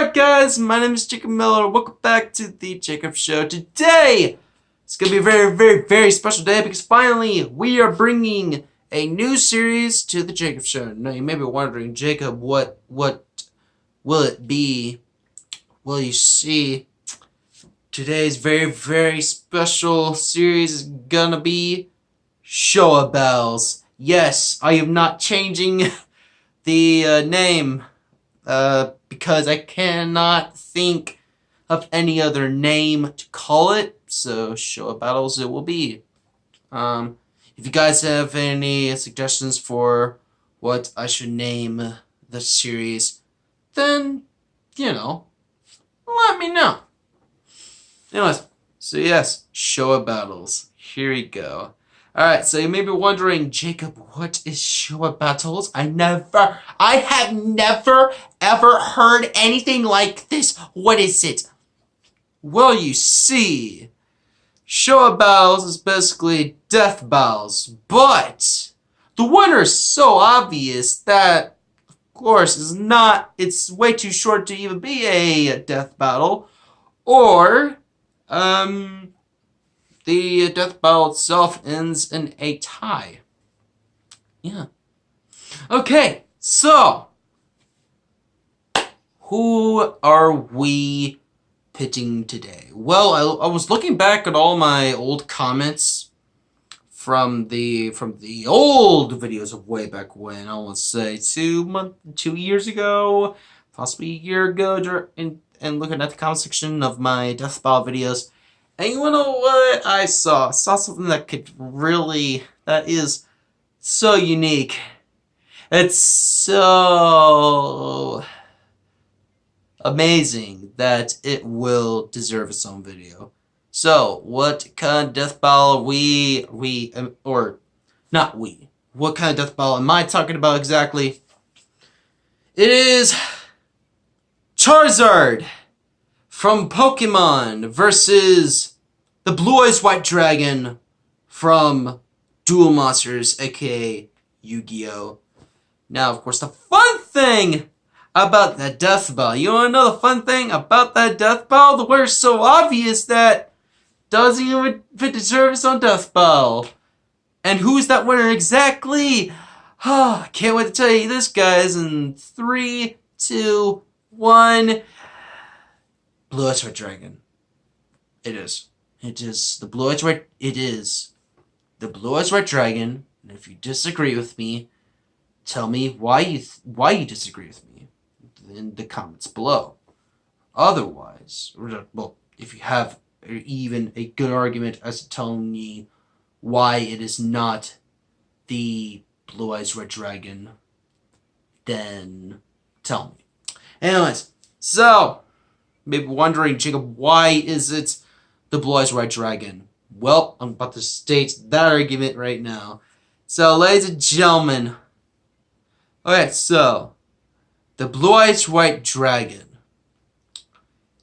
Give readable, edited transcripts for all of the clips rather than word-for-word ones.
Alright guys, my name is Jacob Miller. Welcome back to the Jacob Show. Today, it's going to be a very special day because finally we are bringing a new series to the Jacob Show. Now you may be wondering, Jacob, what will it be? Well, you see, today's very special series is gonna be ShowaBattles. Yes, I am not changing the name because I cannot think of any other name to call it. So ShowaBattles it will be. If you guys have any suggestions for what I should name the series, then let me know. Anyways, so yes, ShowaBattles. Here we go. Alright, so you may be wondering, Jacob, what is ShowaBattles? I have never ever heard anything like this. What is it? Well, you see, ShowaBattles is basically DeathBattles, but the winner is so obvious that, of course, it's way too short to even be a death battle, or, the death battle itself ends in a tie. Yeah. Okay, so who are we pitting today? Well, I was looking back at all my old comments from the old videos of way back when. I want to say 2 years ago, possibly a year ago, and looking at the comment section of my death battle videos. And you wanna know what I saw? I saw something that is so unique. It's so amazing that it will deserve its own video. So, what kind of death battle what kind of death battle am I talking about exactly? It is Charizard from Pokemon versus the Blue Eyes White Dragon from Duel Monsters, aka Yu-Gi-Oh! Now, of course, the fun thing about that death battle, you wanna know the fun thing about that death battle? The winner's so obvious that doesn't even deserve its own death battle. And who's that winner exactly? I can't wait to tell you this, guys, in 3, 2, 1... Blue Eyes White Dragon. It is the Blue Eyes White. It is the Blue Eyes White Dragon. And if you disagree with me, tell me why you disagree with me in the comments below. Otherwise, well, if you have even a good argument as to telling me why it is not the Blue Eyes White Dragon, then tell me. Anyways, so maybe wondering, Jacob, why is it the Blue Eyes White Dragon? Well, I'm about to state that argument right now. So, ladies and gentlemen, okay, so the Blue Eyes White Dragon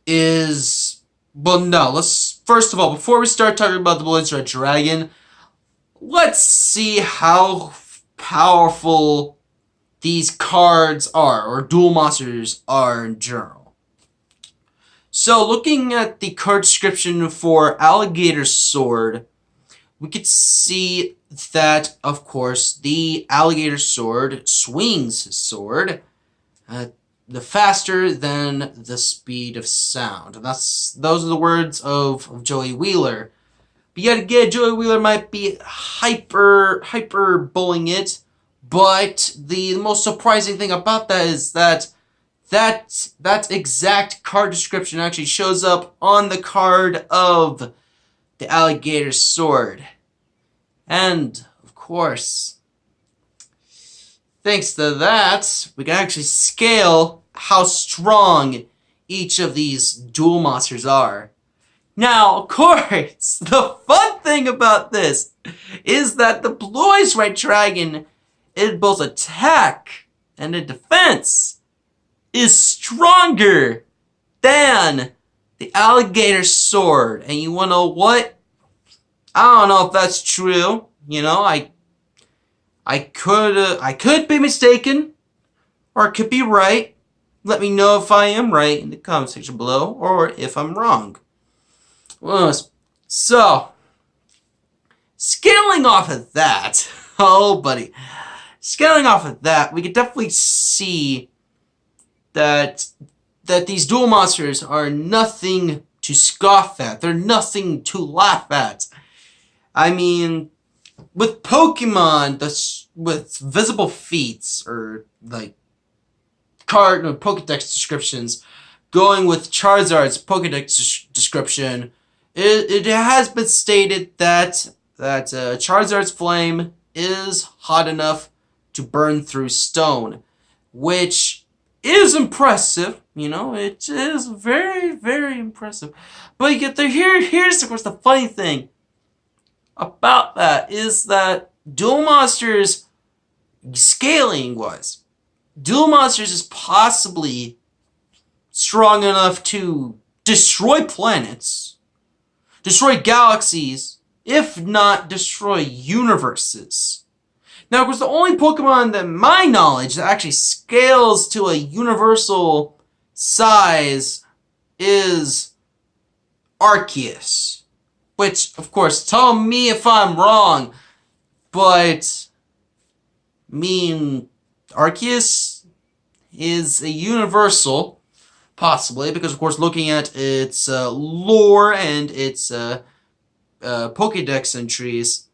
is, well, no, let's, first of all, before we start talking about the Blue Eyes White Dragon, let's see how powerful these cards are, or dual monsters are in general. So, looking at the card description for Alligator Sword, we could see that, of course, the Alligator Sword swings his sword the faster than the speed of sound. And those are the words of Joey Wheeler. But yet again, Joey Wheeler might be hyper bullying it, but the most surprising thing about that is that exact card description actually shows up on the card of the Alligator Sword. And, of course, thanks to that, we can actually scale how strong each of these dual monsters are. Now, of course, the fun thing about this is that the Blue Eyes White Dragon, in both attack and in defense, is stronger than the Alligator Sword. And you wanna know what? I don't know if that's true. You know, I could be mistaken, or I could be right. let me know if I am right in the comment section below, or if I'm wrong. So, scaling off of that, oh buddy, scaling off of that, we could definitely see that these duel monsters are nothing to scoff at. They're nothing to laugh at. I mean, with Pokemon, with visible feats, or like Pokedex descriptions, going with Charizard's Pokedex description, it has been stated that Charizard's flame is hot enough to burn through stone, which is impressive. You know, it is very, very impressive. But here's of course the funny thing about that is that Duel Monsters, scaling wise, Duel Monsters is possibly strong enough to destroy planets, destroy galaxies, if not destroy universes. Now, of course, the only Pokemon that my knowledge that actually scales to a universal size is Arceus. Which, of course, tell me if I'm wrong, but I mean, Arceus is a universal, possibly, because, of course, looking at its lore and its Pokedex entries,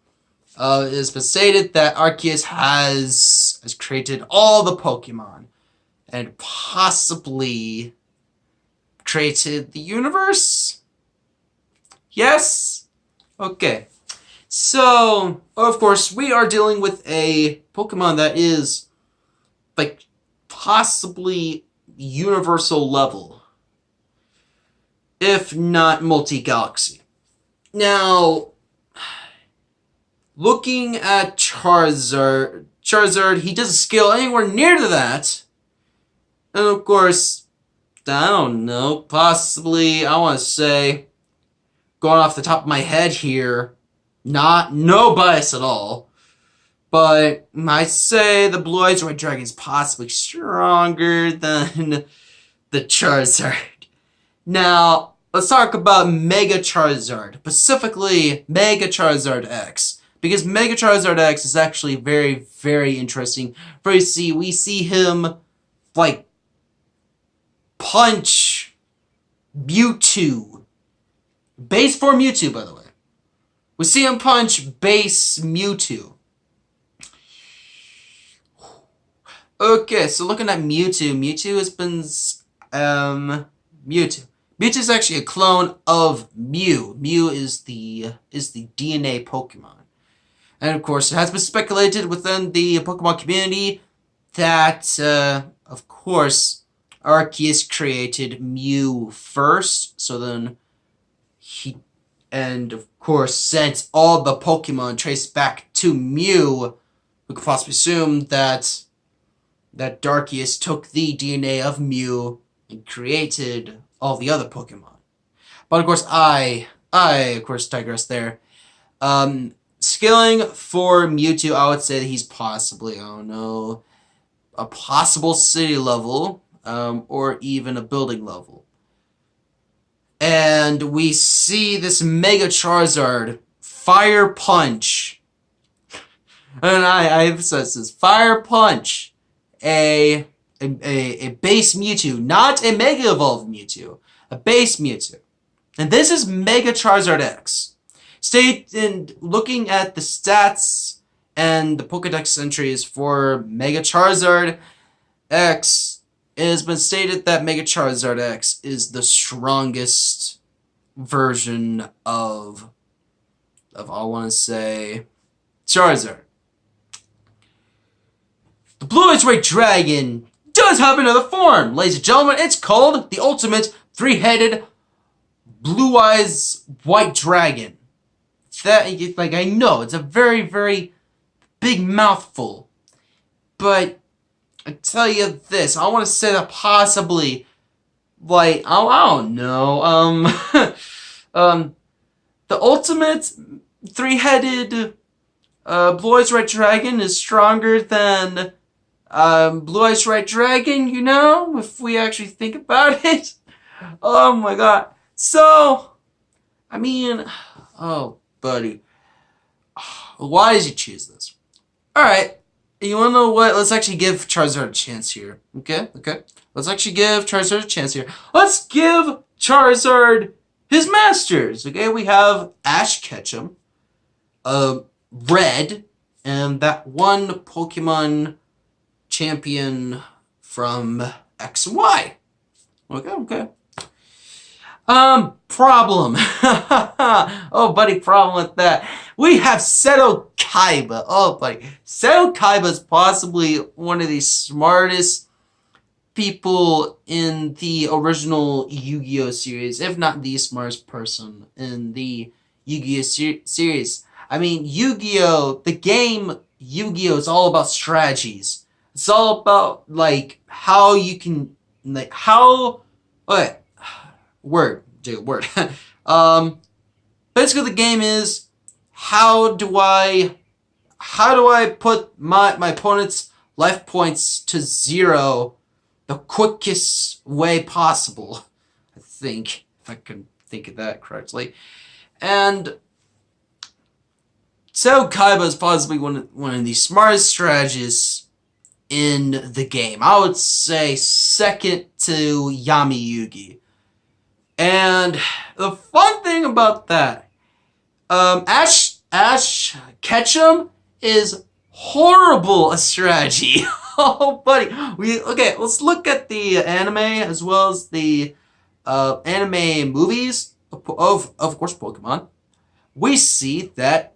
it has been stated that Arceus has created all the Pokemon and possibly created the universe? Yes? Okay. So, of course, we are dealing with a Pokemon that is, like, possibly universal level, if not multi-galaxy. Now, looking at Charizard, he doesn't scale anywhere near to that. And of course, I don't know, possibly, I want to say, going off the top of my head here, no bias at all, but I say the Blue Eyes White Dragon is possibly stronger than the Charizard. Now, let's talk about Mega Charizard, specifically Mega Charizard X, because Mega Charizard X is actually very, very interesting. We see him, like, punch Mewtwo. Base form Mewtwo, by the way. We see him punch base Mewtwo. Okay, so looking at Mewtwo, Mewtwo has been, Mewtwo is actually a clone of Mew. Mew is the DNA Pokemon. And of course, it has been speculated within the Pokemon community that, of course, Arceus created Mew first, so then and of course, since all the Pokemon trace back to Mew, we could possibly assume that Arceus took the DNA of Mew and created all the other Pokemon. But of course, I of course digress there. Scaling for Mewtwo, I would say that he's possibly, I don't know, a possible city level, or even a building level. And we see this Mega Charizard Fire Punch. And I emphasize this, Fire Punch a base Mewtwo, not a Mega Evolved Mewtwo, a base Mewtwo. And this is Mega Charizard X. Looking at the stats and the Pokedex entries for Mega Charizard X, it has been stated that Mega Charizard X is the strongest version of I want to say, Charizard. The Blue Eyes White Dragon does have another form, ladies and gentlemen. It's called the Ultimate Three-Headed Blue Eyes White Dragon. Like, I know, it's a very, very big mouthful, but I tell you this, I want to say that possibly, like, I don't know, the Ultimate Three-Headed Blue Eyes Red Dragon is stronger than Blue Eyes White Dragon, you know, if we actually think about it. Oh my god. So, I mean, oh, buddy. Why did you choose this? Alright, you wanna know what? Let's actually give Charizard a chance here. Okay? Let's actually give Charizard a chance here. Let's give Charizard his masters. Okay, we have Ash Ketchum, Red, and that one Pokemon champion from X and Y. Okay. Problem. Oh, buddy, problem with that. We have Seto Kaiba. Oh, buddy. Seto Kaiba is possibly one of the smartest people in the original Yu-Gi-Oh! Series, if not the smartest person in the Yu-Gi-Oh! Series. I mean, Yu-Gi-Oh! The game Yu-Gi-Oh! Is all about strategies. It's all about, like, how you can, like, how, okay, word. Basically the game is, how do I put my opponent's life points to 0 the quickest way possible, I think, if I can think of that correctly. And so Kaiba is possibly one of the smartest strategists in the game. I would say second to Yami Yugi. And the fun thing about that, Ash Ketchum is horrible a strategy. Oh, buddy. Okay, let's look at the anime as well as the anime movies of course, Pokemon. We see that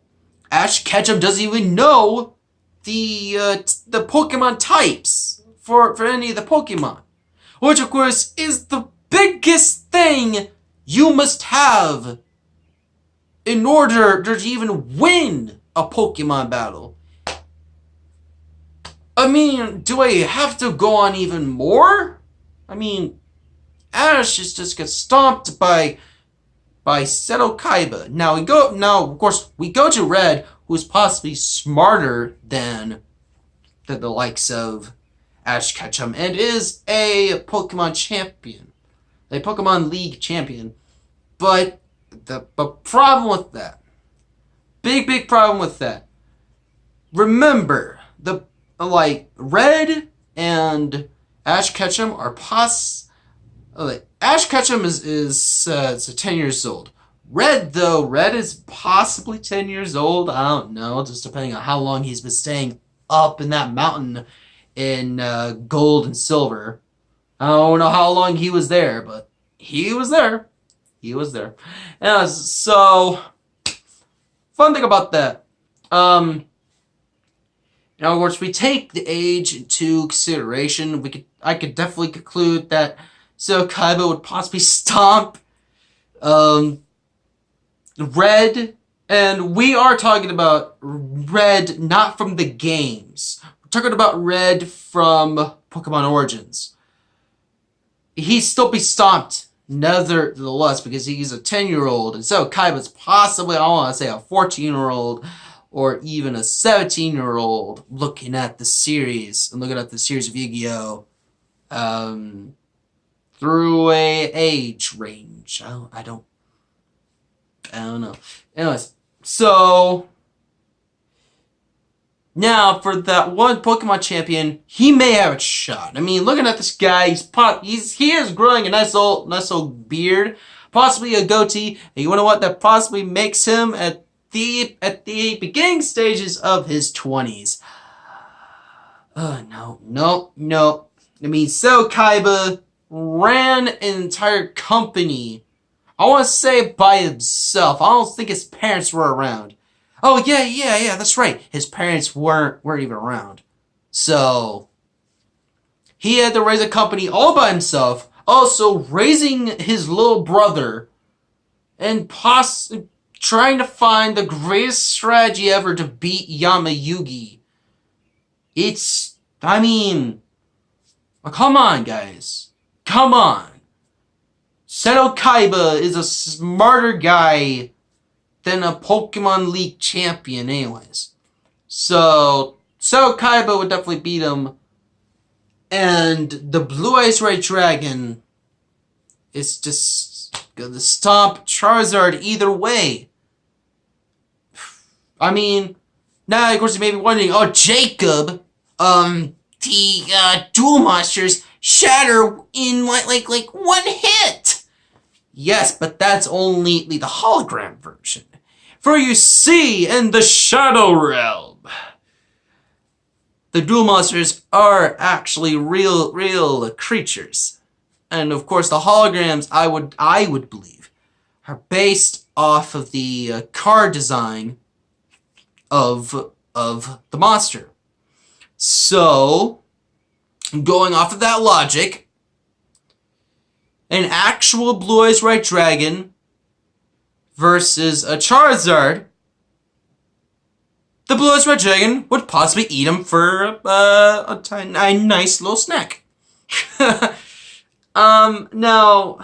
Ash Ketchum doesn't even know the Pokemon types for any of the Pokemon, which of course is the biggest thing you must have in order to even win a Pokemon battle. I mean, do I have to go on even more? I mean, Ash just gets stomped by Seto Kaiba. Now, of course, we go to Red, who's possibly smarter than the likes of Ash Ketchum, and is a Pokemon champion. A Pokemon League champion. But the problem with that, big problem with that, remember, Red and Ash Ketchum are Ash Ketchum is 10 years old. Red is possibly 10 years old. I don't know, just depending on how long he's been staying up in that mountain in gold and silver. I don't know how long he was there, but he was there. So, fun thing about that. Now, of course, we take the age into consideration. I could definitely conclude that Seto Kaiba would possibly stomp Red, and we are talking about Red not from the games. We're talking about Red from Pokemon Origins. He'd still be stomped nevertheless because he's a 10-year-old, and Seto Kaiba's possibly, I want to say, a 14-year-old or even a 17-year-old looking at the series and looking at the series of Yu-Gi-Oh! Through a age range. I don't know. Anyways, so now for that one Pokemon champion, he may have a shot. I mean, looking at this guy, he is growing a nice old beard, possibly a goatee. And you know what? That possibly makes him at the beginning stages of his 20s. No. I mean, Seto Kaiba ran an entire company, I want to say by himself. I don't think his parents were around. Oh, yeah, that's right. His parents weren't even around. So, he had to raise a company all by himself, also raising his little brother, and trying to find the greatest strategy ever to beat Yami Yugi. Come on, guys. Come on. Seto Kaiba is a smarter guy than a Pokemon League champion anyways. So, Seto Kaiba would definitely beat him And the Blue Eyes White Dragon is just gonna stomp Charizard either way. I mean, now of course you may be wondering, oh Jacob, the dual monsters shatter in like one hit. Yes, but that's only the hologram version. For you see, in the Shadow Realm, the dual monsters are actually real creatures. And of course the holograms, I would believe, are based off of the card design of the monster. So, going off of that logic, an actual Blue Eyes White Dragon versus a Charizard, the Blue Eyes White Dragon would possibly eat him for a nice little snack. Now, I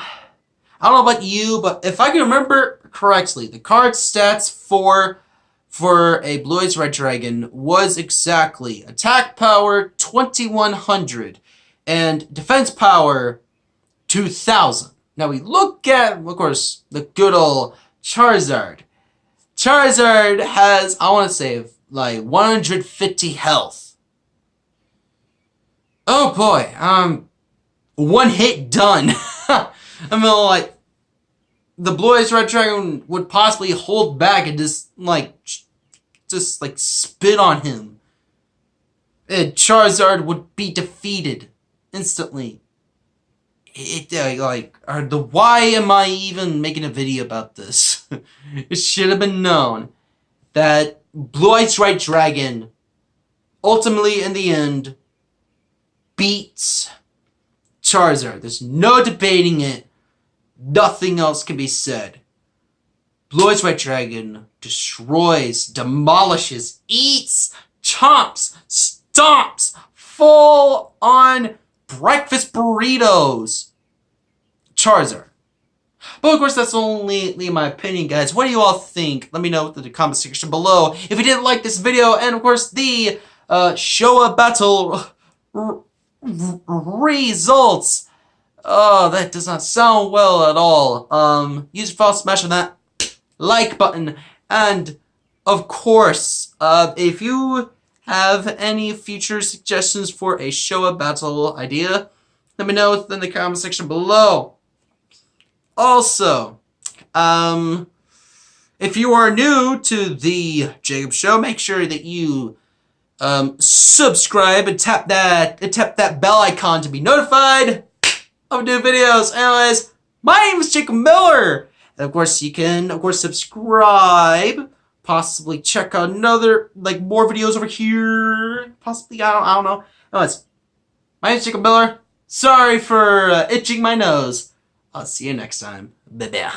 don't know about you, but if I can remember correctly, the card stats for a Blue Eyes Red Dragon was exactly attack power 2100 and defense power 2000. Now we look at, of course, the good old Charizard. Charizard has, I want to say, like 150 health. Oh boy, one hit done. I mean, like, the Blue Eyes Red Dragon would possibly hold back and just spit on him. And Charizard would be defeated instantly. Why am I even making a video about this? It should have been known that Blue Eyes Red Dragon ultimately, in the end, beats Charizard. There's no debating it. Nothing else can be said. Blue Eyes White Dragon destroys, demolishes, eats, chomps, stomps, full on breakfast burritos Charizard. But of course, that's only my opinion, guys. What do you all think? Let me know in the comment section below. If you did like this video, and of course the ShowaBattle results. Oh, that does not sound well at all. Use your phone, smash on that like button. And, of course, if you have any future suggestions for a ShowaBattle idea, let me know in the comment section below. Also, if you are new to the Jacob Show, make sure that you subscribe and tap that bell icon to be notified of new videos. Anyways, my name is Jacob Miller. And of course, you can, subscribe. Possibly check out more videos over here. Possibly, I don't know. Anyways, my name is Jacob Miller. Sorry for itching my nose. I'll see you next time. Bye-bye.